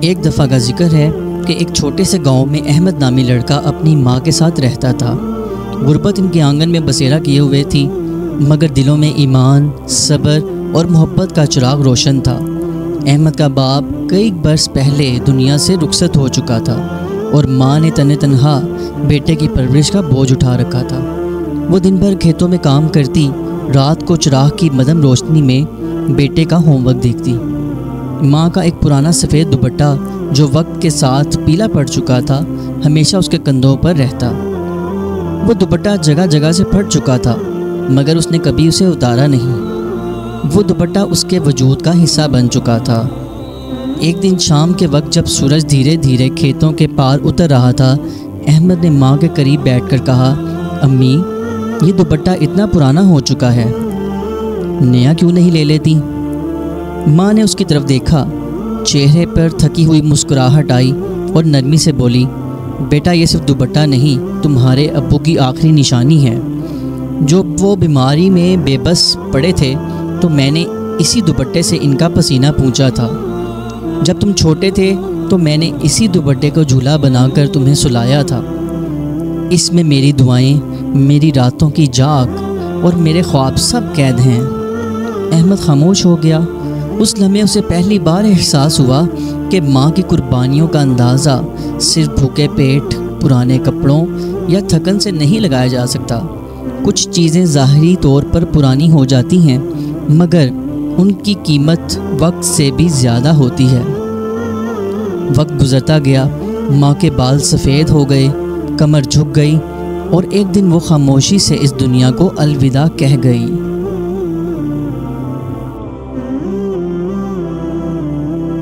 एक दफ़ा का जिक्र है कि एक छोटे से गांव में अहमद नामी लड़का अपनी माँ के साथ रहता था। गुर्बत इनके आंगन में बसेरा किए हुए थी, मगर दिलों में ईमान, सब्र और मोहब्बत का चिराग रोशन था। अहमद का बाप कई बरस पहले दुनिया से रुखसत हो चुका था और माँ ने तने तनहा बेटे की परवरिश का बोझ उठा रखा था। वो दिन भर खेतों में काम करती, रात को चिराग की मदम रोशनी में बेटे का होमवर्क देखती। माँ का एक पुराना सफ़ेद दुपट्टा जो वक्त के साथ पीला पड़ चुका था, हमेशा उसके कंधों पर रहता। वो दुपट्टा जगह जगह से फट चुका था, मगर उसने कभी उसे उतारा नहीं। वो दुपट्टा उसके वजूद का हिस्सा बन चुका था। एक दिन शाम के वक्त जब सूरज धीरे धीरे खेतों के पार उतर रहा था, अहमद ने माँ के करीब बैठकर कहा, अम्मी, ये दुपट्टा इतना पुराना हो चुका है, नया क्यों नहीं ले लेती? माँ ने उसकी तरफ देखा, चेहरे पर थकी हुई मुस्कुराहट आई और नरमी से बोली, बेटा, ये सिर्फ दुपट्टा नहीं, तुम्हारे अब्बू की आखिरी निशानी है। जो वो बीमारी में बेबस पड़े थे तो मैंने इसी दुपट्टे से इनका पसीना पूंछा था। जब तुम छोटे थे तो मैंने इसी दुपट्टे को झूला बनाकर तुम्हें सुलाया था। इसमें मेरी दुआएं, मेरी रातों की जाग और मेरे ख्वाब सब कैद हैं। अहमद खामोश हो गया। उस लम्हे उसे पहली बार एहसास हुआ कि माँ की कुर्बानियों का अंदाज़ा सिर्फ भूखे पेट, पुराने कपड़ों या थकन से नहीं लगाया जा सकता। कुछ चीज़ें ज़ाहिरी तौर पर पुरानी हो जाती हैं, मगर उनकी कीमत वक्त से भी ज़्यादा होती है। वक्त गुज़रता गया, माँ के बाल सफ़ेद हो गए, कमर झुक गई और एक दिन वो खामोशी से इस दुनिया को अलविदा कह गई।